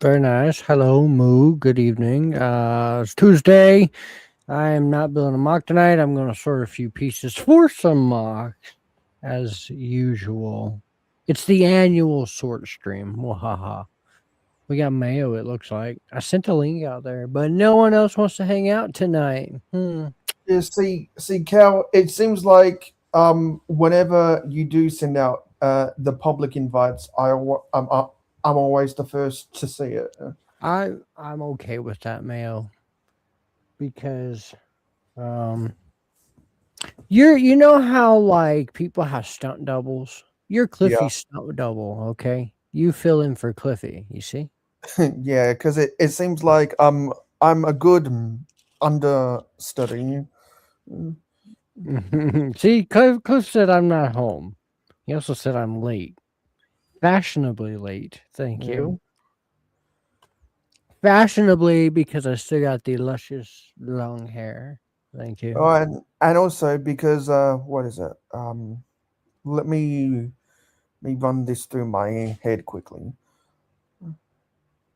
Very nice. Hello, Moo. Good evening. It's Tuesday. I am not building a mock tonight. I'm going to sort a few pieces for some mocks, as usual. It's the annual sort stream. Wahaha. We got Mayo, it looks like. I sent a link out there, but no one else wants to hang out tonight. Yeah, Cal. It seems like whenever you do send out the public invites, I'm always the first to see it. I'm okay with that, Mayo, because um you know how like people have stunt doubles? You're Yeah, Cliffy's stunt double, okay? You fill in for Cliffy, you see? yeah, because it seems like I'm a good understudy. Mm, See, Cliff said I'm not home. He also said I'm late. Fashionably late. Thank Yeah. you. Fashionably because I still got the luscious long hair. Thank you. Oh, and also because what is it? Let me run this through my head quickly.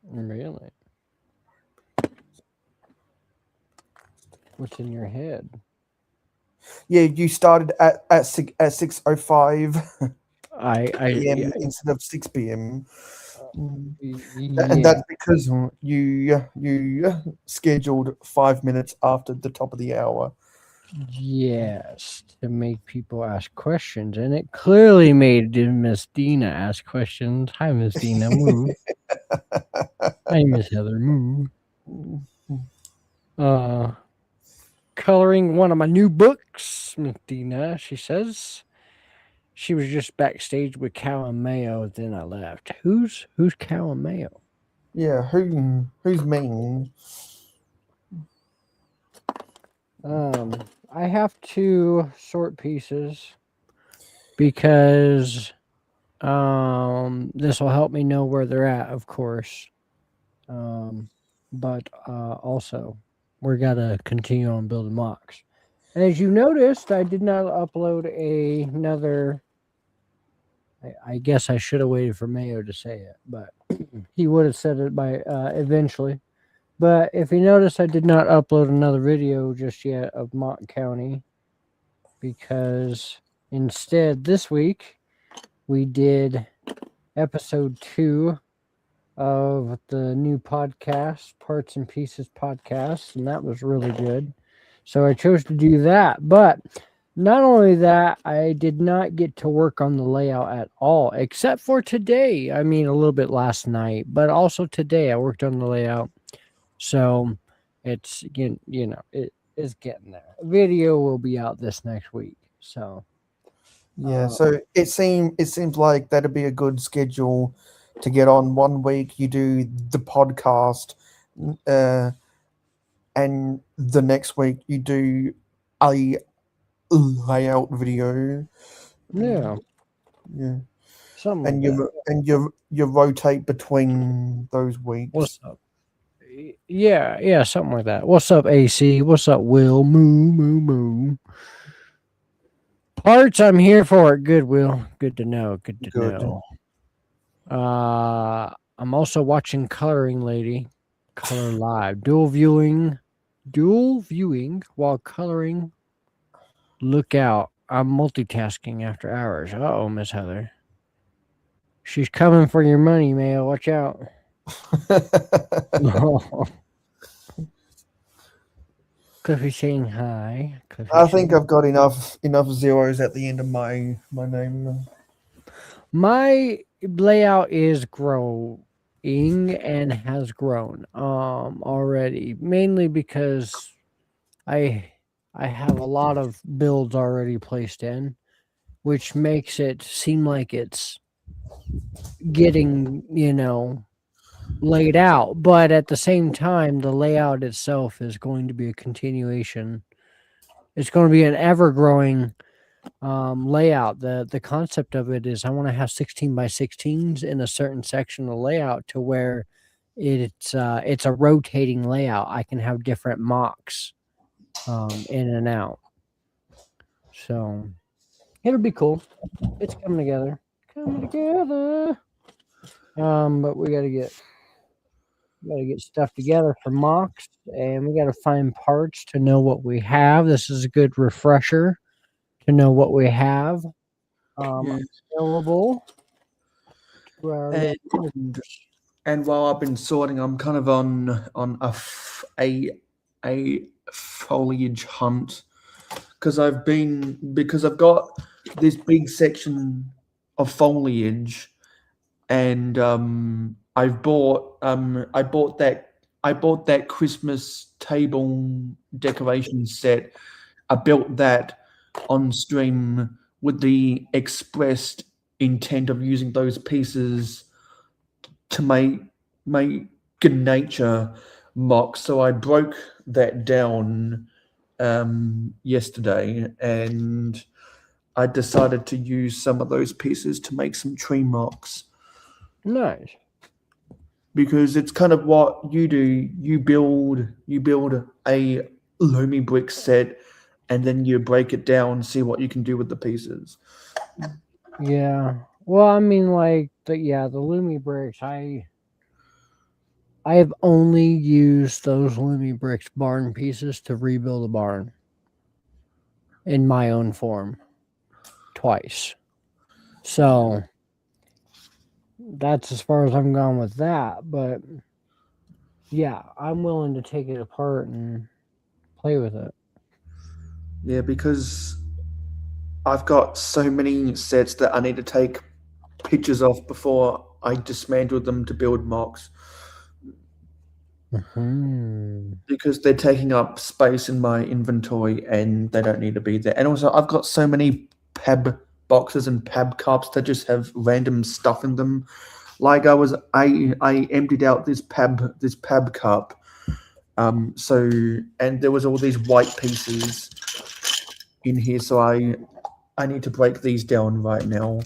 Really? What's in your head? Yeah, you started at 6:05 I I p.m. yeah, instead of 6 p.m. And yeah. that's because you scheduled 5 minutes after the top of the hour. Yes, to make people ask questions, and it clearly made Miss Dina ask questions. Hi, Miss Dina. Moo. Hi, Miss Heather. Moo. Uh, Coloring one of my new books, Miss Dina. She says she was just backstage with Cow and Mayo. Then I left. Who's Cow and Mayo? Yeah, who's mean? Um, I have to sort pieces because this will help me know where they're at, of course. But also, we got to continue on building mocks. And as you noticed, I did not upload another. I guess I should have waited for Mayo to say it, but he would have said it by eventually. But if you notice, I did not upload another video just yet of Mock County because instead this week we did episode 2 of the new podcast, Parts and Pieces podcast, and that was really good. So I chose to do that. But not only that, I did not get to work on the layout at all, except for today. I mean, a little bit last night, but also today I worked on the layout. So it's, it is getting there. Video will be out this next week. So, Yeah, uh, so it seems like that'd be a good schedule to get on. One week you do the podcast, uh, and the next week you do a layout video. yeah, Yeah, something like and that. you rotate between those weeks. What's up? Yeah, something like that. What's up, AC? What's up, Will? Moo, moo, moo. Parts, I'm here for it. Good, Will. Good to know. Good to Good. know. I'm also watching Coloring Lady, Color Live, dual viewing while coloring. Look out! I'm multitasking after hours. Oh, Miss Heather, she's coming for your money, Mayo. Watch out. Cliffy saying hi. Cliffy I think saying I've got enough zeros at the end of my name. my layout is growing and has grown already, mainly because I I have a lot of builds already placed in, which makes it seem like it's getting, laid out, but at the same time the layout itself is going to be a continuation. It's going to be an ever growing layout. The concept of it is I want to have 16 by 16s in a certain section of the layout to where it's a rotating layout. I can have different mocks in and out. So it'll be cool. It's coming together. Coming together. But we gotta get Got to get stuff together for mocks, and we got to find parts to know what we have. This is a good refresher to know what we have Yeah. available to our And, listeners. and while I've been sorting, I'm kind of on a foliage hunt because I've got this big section of foliage, and I bought that Christmas table decoration set. I built that on stream with the expressed intent of using those pieces to make good nature mock. So I broke that down yesterday, and I decided to use some of those pieces to make some tree mocks. Nice. Because it's kind of what you do. You build a Lumi brick set, and then you break it down, see what you can do with the pieces. Yeah. Well, I mean, like the Lumi bricks. I have only used those Lumi bricks barn pieces to rebuild a barn in my own form twice. So that's as far as I'm gone with that. But yeah, I'm willing to take it apart and play with it. Yeah, because I've got so many sets that I need to take pictures of before I dismantle them to build mocks. Because they're taking up space in my inventory and they don't need to be there. And also, I've got so many pab boxes and pab cups that just have random stuff in them. Like I emptied out this pab cup. And there was all these white pieces in here, so I need to break these down right now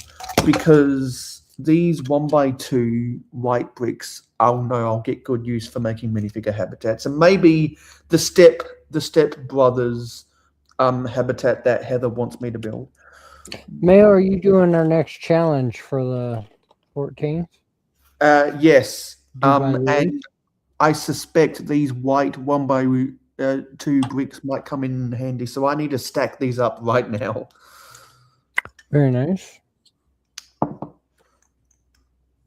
because these 1x2 white bricks, I'll get good use for making minifigure habitats, and maybe the Step Brothers habitat that Heather wants me to build. Mayo, are you doing our next challenge for the 14th? Yes. Dubai And Week? I suspect these white 1x2 bricks might come in handy, so I need to stack these up right now. Very nice.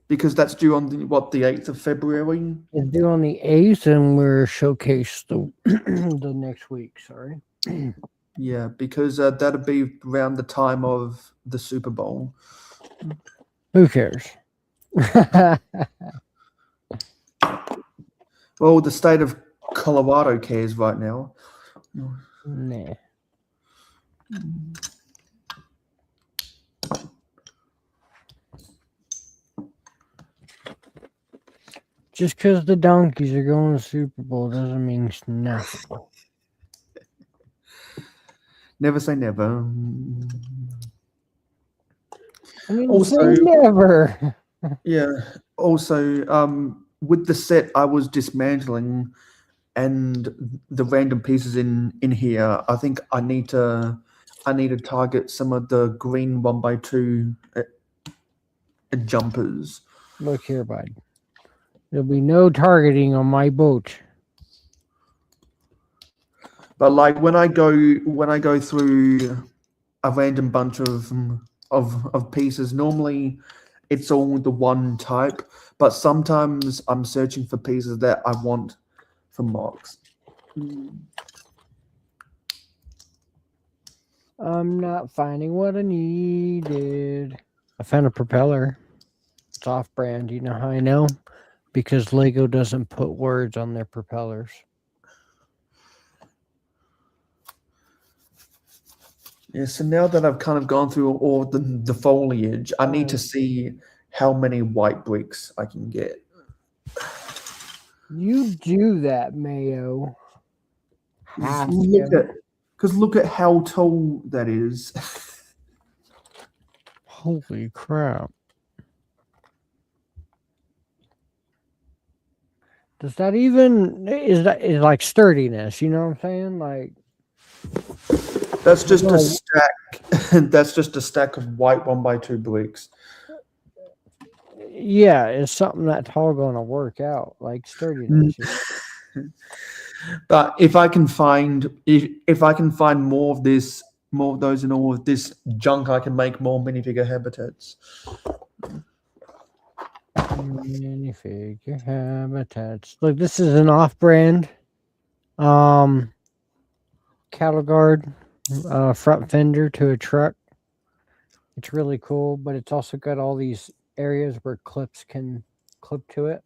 Because that's due on the 8th of February? It's due on the 8th, and we're showcased the the next week. Sorry. Yeah, because that'll be around the time of the Super Bowl. Who cares? Well, the state of Colorado cares right now. Nah. Just because the donkeys are going to Super Bowl doesn't mean nothing. Never say never. I mean, Also, say never. yeah. Also, with the set I was dismantling and the random pieces in here, I think I need to target some of the green 1x2 jumpers. Look here, bud. There'll be no targeting on my boat. But like when I go through a random bunch of pieces, normally it's all the one type, but sometimes I'm searching for pieces that I want for mocks. I'm not finding what I needed. I found a propeller. It's off-brand. You know how I know? Because Lego doesn't put words on their propellers. Yeah, so now that I've kind of gone through all the foliage, I need to see how many white bricks I can get. You do that, Mayo. Because look at how tall that is. Holy crap. Does that even is like sturdiness, you know what I'm saying? Like that's just a stack. That's just a stack of white 1x2 bricks. Yeah, is something that tall going to work out? Like sturdiness. But if I can find more of this, more of those, and all of this junk, I can make more minifigure habitats. Minifigure habitats. Look, this is an off-brand cattle guard front fender to a truck. It's really cool, but it's also got all these areas where clips can clip to it.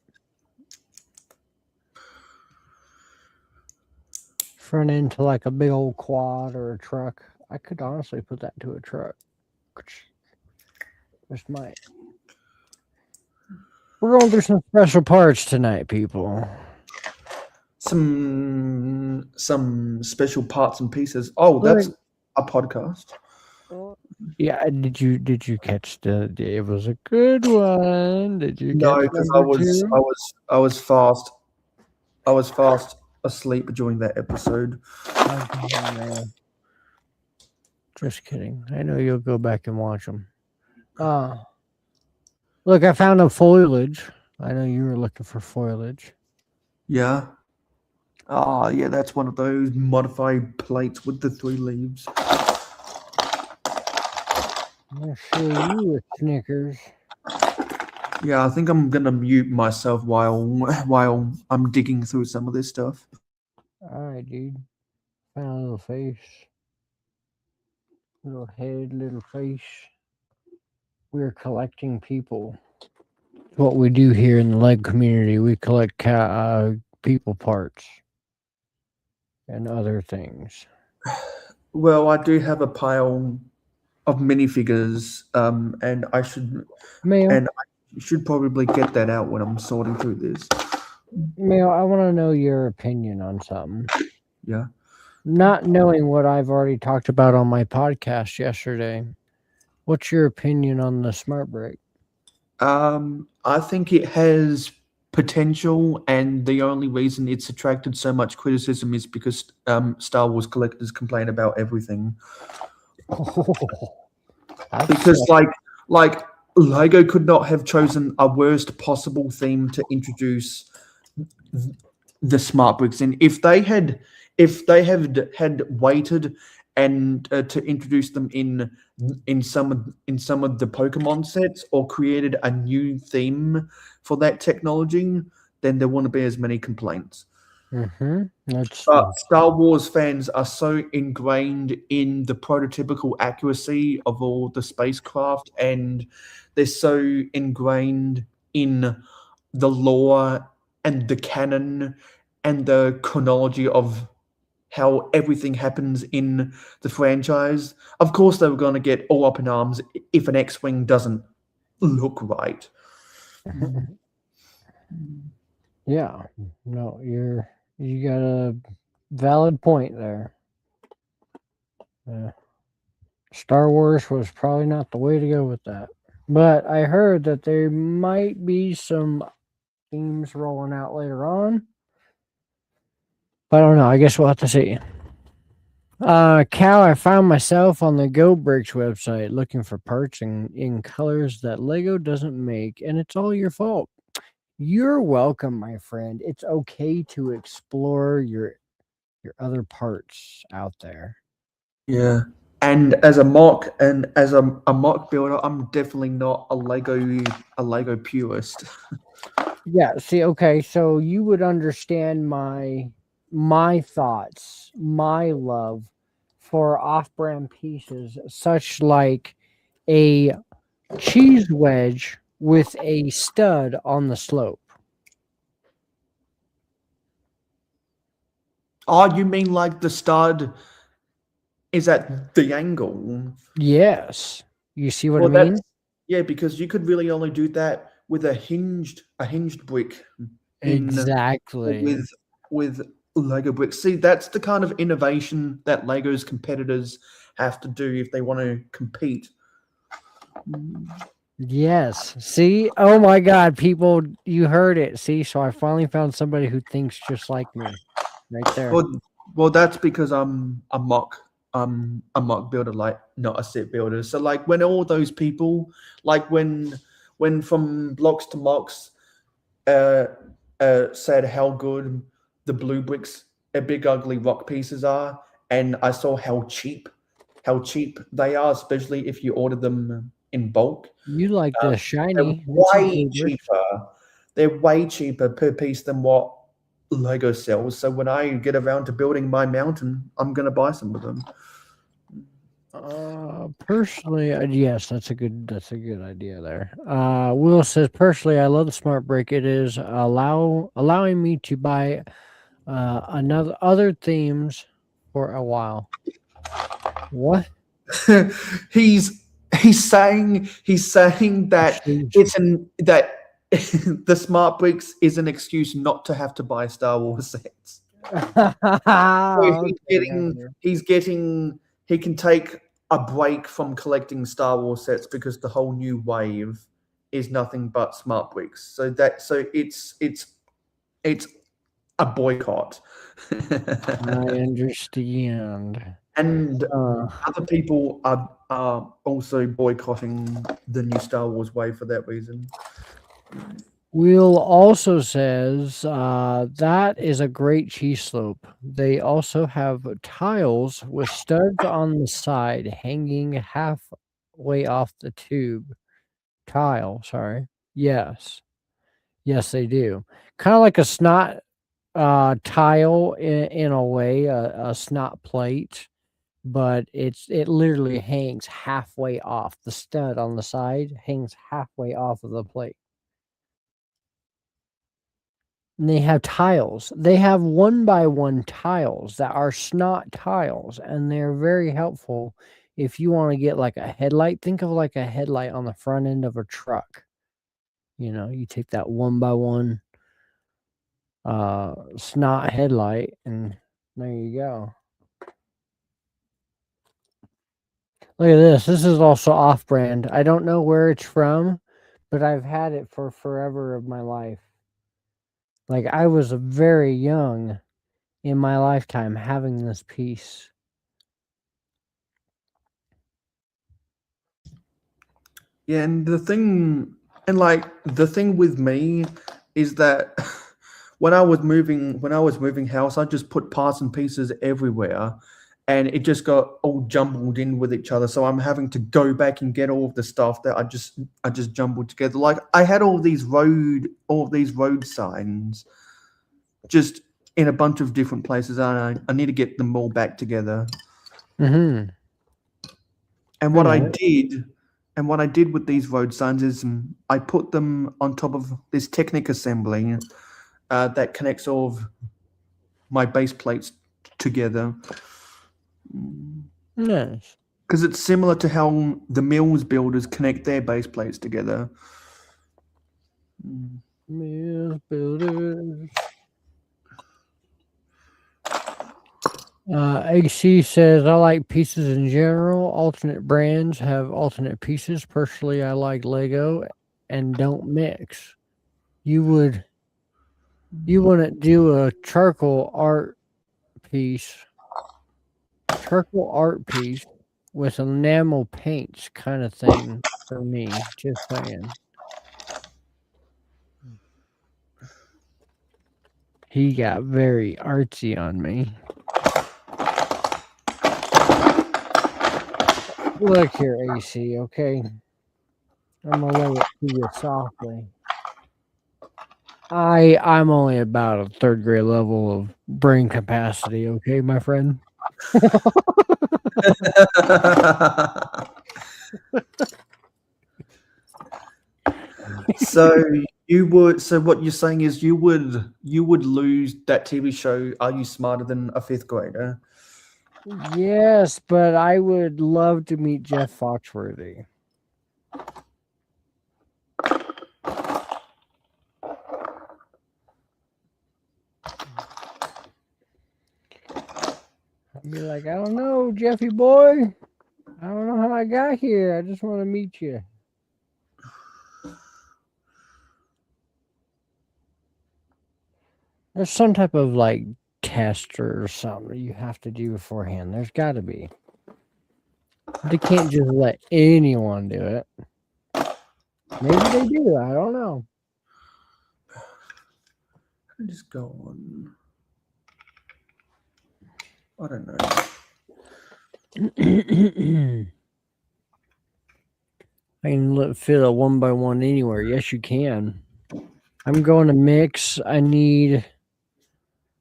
Front end to like a big old quad or a truck. I could honestly put that to a truck. Just might. We're going through some special parts tonight, people. Some special parts and pieces. Oh, that's a podcast. Yeah, did you catch the? It was a good one. Did you? No, catch because number two? I was fast asleep during that episode. Just kidding. I know you'll go back and watch them. Look, I found a foliage. I know you were looking for foliage. Yeah. Ah, yeah, that's one of those modified plates with the 3 leaves. I'll show you a Snickers. Yeah, I think I'm gonna mute myself while I'm digging through some of this stuff. All right, dude. Found a little face, little head, little face. We're collecting people. What we do here in the leg community, we collect people parts and other things. Well, I do have a pile of minifigures, and I should probably get that out when I'm sorting through this. Mail, I want to know your opinion on something. Yeah. Not knowing what I've already talked about on my podcast yesterday, what's your opinion on the smart brick? I think it has potential, and the only reason it's attracted so much criticism is because Star Wars collectors complain about everything. Because like Lego could not have chosen a worst possible theme to introduce the smart bricks in. If they had waited and to introduce them in some of the Pokemon sets, or created a new theme for that technology, then there wouldn't be as many complaints. But Star Wars fans are so ingrained in the prototypical accuracy of all the spacecraft, and they're so ingrained in the lore and the canon and the chronology of how everything happens in the franchise. Of course, they were going to get all up in arms if an X-Wing doesn't look right. Yeah, no, you got a valid point there. Star Wars was probably not the way to go with that. But I heard that there might be some themes rolling out later on. I don't know. I guess we'll have to see. Cal, I found myself on the Go Bricks website looking for parts in colors that Lego doesn't make, and it's all your fault. You're welcome, my friend. It's okay to explore your other parts out there. Yeah. And as a mock builder, I'm definitely not a Lego purist. Yeah, see, okay, so you would understand my thoughts, my love for off-brand pieces, such like a cheese wedge with a stud on the slope. Oh, you mean like the stud is at the angle? Yes. You see what I mean? Yeah, because you could really only do that with a hinged brick. Exactly. With Lego bricks. See, that's the kind of innovation that Lego's competitors have to do if they want to compete. Yes. See? Oh my God, people, you heard it. See, so I finally found somebody who thinks just like me. Right there. Well, that's because I'm a mock builder, like not a set builder. So like when all those people, like when when From Blocks to Mocks said how good the blue bricks, big ugly rock pieces are, and I saw how cheap they are, especially if you order them in bulk. You like the They're shiny. way cheaper. They're way cheaper per piece than what Lego sells. So when I get around to building my mountain, I'm gonna buy some of them. Personally, yes, that's a good idea there. Will says, personally, I love the smart brick. It is allowing me to buy other themes for a while. What? he's saying that that the smart bricks is an excuse not to have to buy Star Wars sets. So he can take a break from collecting Star Wars sets because the whole new wave is nothing but smart bricks. So it's a boycott. I understand. And other people are also boycotting the new Star Wars wave for that reason. Will also says that is a great cheese slope. They also have tiles with studs on the side hanging halfway off the tube. Tile, sorry. Yes. Yes, they do. Kind of like a snot tile in a way, a snot plate, but it literally hangs halfway off. The stud on the side hangs halfway off of the plate. And they have tiles. They have 1x1 tiles that are snot tiles, and they're very helpful if you want to get like a headlight. Think of like a headlight on the front end of a truck. You know, you take that 1x1 snot headlight, and there you go. Look at this. This is also off-brand. I don't know where it's from, but I've had it for forever of my life. Like, I was very young in my lifetime having this piece. Yeah, and the thing with me is that when I was moving house, I just put parts and pieces everywhere, and it just got all jumbled in with each other. So I'm having to go back and get all of the stuff that I just jumbled together. Like I had all these road signs just in a bunch of different places, and I need to get them all back together. Mm-hmm. And what I did with these road signs is I put them on top of this Technic assembly that connects all of my base plates together. Nice. Because it's similar to how the Mills builders connect their base plates together. Mills builders. AC says, I like pieces in general. Alternate brands have alternate pieces. Personally, I like Lego and don't mix. You wouldn't do a charcoal art piece with enamel paints kind of thing for me. Just saying. He got very artsy on me. Look here, AC, okay? I'm gonna lay it to you softly. I'm only about a third grade level of brain capacity, okay, my friend? So what you're saying is you would lose that TV show, Are You Smarter Than a Fifth Grader? Yes, but I would love to meet Jeff Foxworthy. I'd be like, I don't know, Jeffy boy. I don't know how I got here. I just want to meet you. There's some type of like test or something you have to do beforehand. There's got to be. They can't just let anyone do it. Maybe they do. I don't know. Just go on. I don't know. I can fit a 1x1 anywhere. Yes, you can. I'm going to mix. I need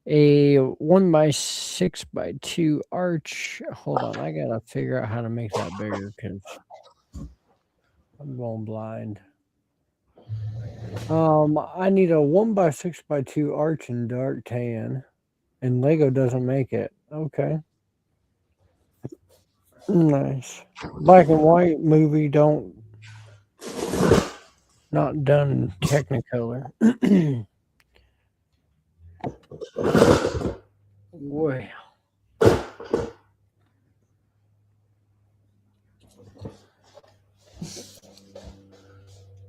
a 1x6x2 arch. Hold on. I got to figure out how to make that bigger because I'm going blind. I need a 1x6x2 arch in dark tan, and Lego doesn't make it. Okay. Nice. Black and white movie not done in Technicolor. Boy.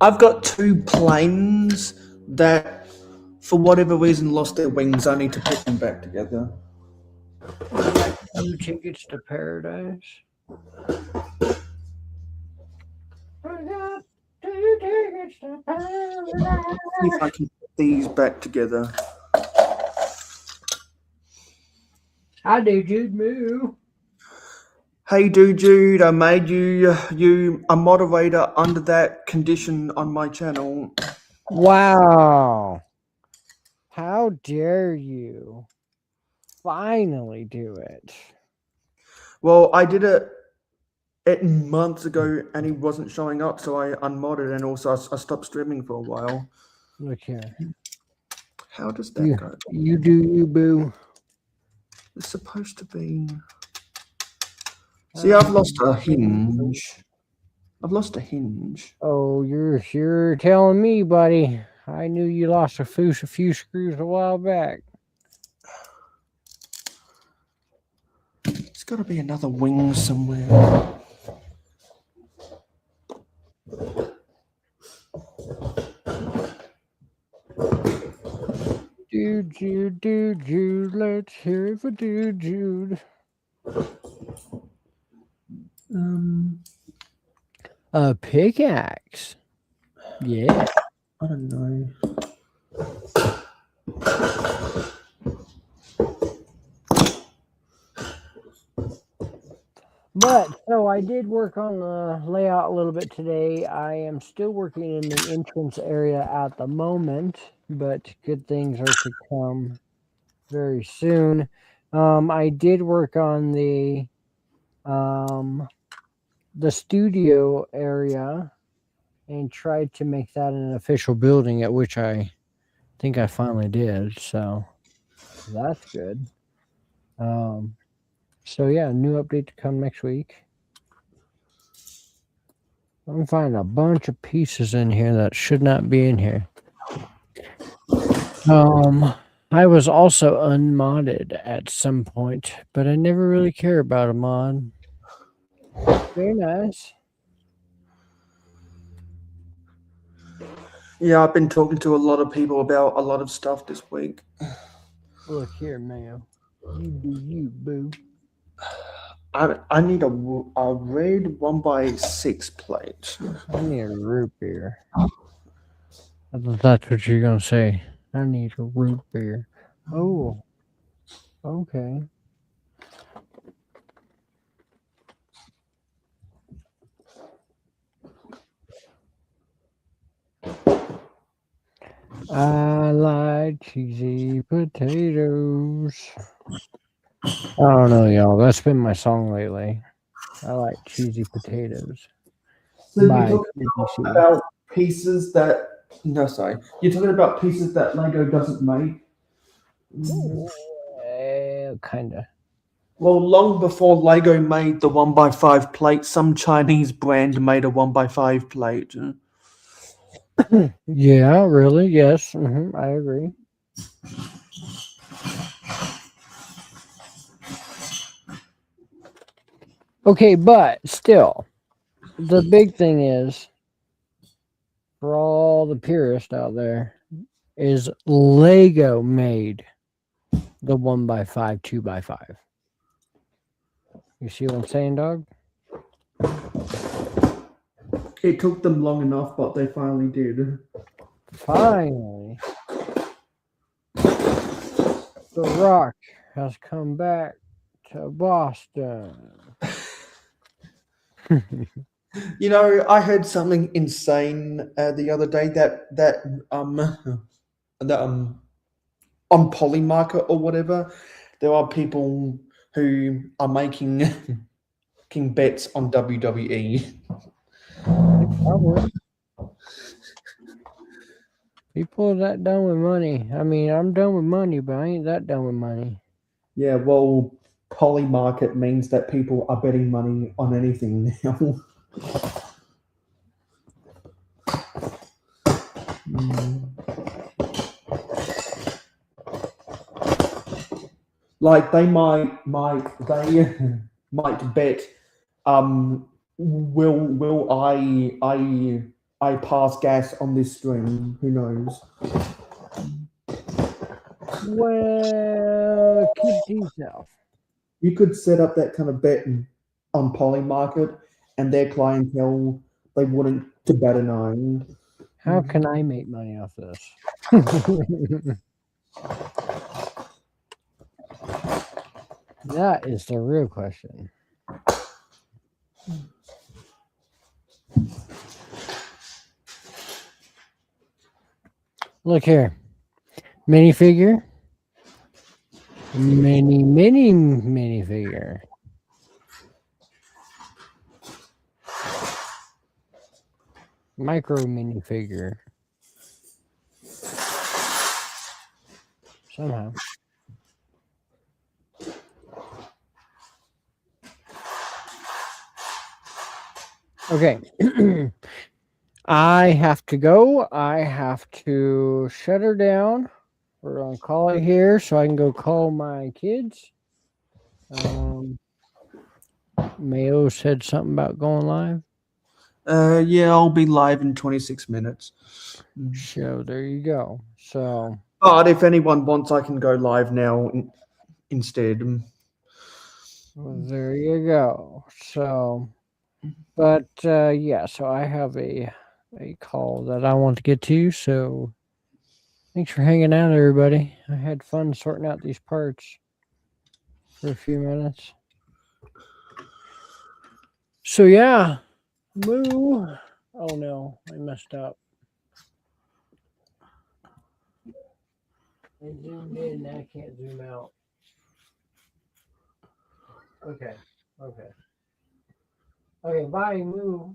I've got 2 planes that, for whatever reason, lost their wings. I need to put them back together. You got 2 tickets to paradise. I got 2 tickets to paradise. See if I can put these back together. I do, Jude Moo. Hey, Jude, I made you a moderator under that condition on my channel. Wow. How dare you finally do it? Well, I did it months ago and he wasn't showing up, so I unmodded and also I stopped streaming for a while. Look here. How does that go? You do you, boo. It's supposed to be... See, I've lost a hinge. I've lost a hinge. Oh, you're telling me, buddy. I knew you lost a few screws a while back. There's got to be another wing somewhere. Jude, let's hear it for Jude. A pickaxe. Yeah. I don't know. But so I did work on the layout a little bit today. I am still working in the entrance area at the moment, but good things are to come very soon. I did work on the studio area and tried to make that an official building, at which I think I finally did. So that's good. So yeah, new update to come next week. I'm finding a bunch of pieces in here that should not be in here. I was also unmodded at some point, but I never really care about a mod. Very nice. Yeah, I've been talking to a lot of people about a lot of stuff this week. Look here, Mayo. You do you, boo. I need a red 1x6 plate. I need a root beer. I thought that's what you're gonna say. I need a root beer. Oh, okay. I like cheesy potatoes. I don't know, y'all. That's been my song lately. I like cheesy potatoes. So you're By talking BBC. about pieces that... No, sorry. You're talking about pieces that Lego doesn't make? Kinda. Well, long before Lego made the 1x5 plate, some Chinese brand made a 1x5 plate. Yeah, really? Yes. I agree. Okay, but still, the big thing is, for all the purists out there, is Lego made the 1x5, 2x5. You see what I'm saying, dog? It took them long enough, but they finally did. Finally, The Rock has come back to Boston. You know, I heard something insane the other day that on Polymarket or whatever, there are people who are making bets on WWE. Probably. People are that done with money. I mean, I'm done with money, but I ain't that done with money. Yeah, well, Polymarket means that people are betting money on anything now. Like they might bet, will I pass gas on this string? Who knows? Well, keep to yourself. You could set up that kind of bet on Polymarket, and their clientele, they wouldn't to bat an eye. How can I make money off this? That is the real question. Look here. Minifigure. Mini minifigure. Micro minifigure. Somehow. Okay. I have to go. I have to shut her down. We're going to call it here so I can go call my kids. Mayo said something about going live. Yeah, I'll be live in 26 minutes. So there you go. So, But if anyone wants, I can go live now instead. there you go. So, but yeah, so I have a call that I want to get to. So, thanks for hanging out, everybody. I had fun sorting out these parts for a few minutes. So yeah, moo. Oh no, I messed up. I zoomed in, now I can't zoom out. Okay. Okay, bye, moo.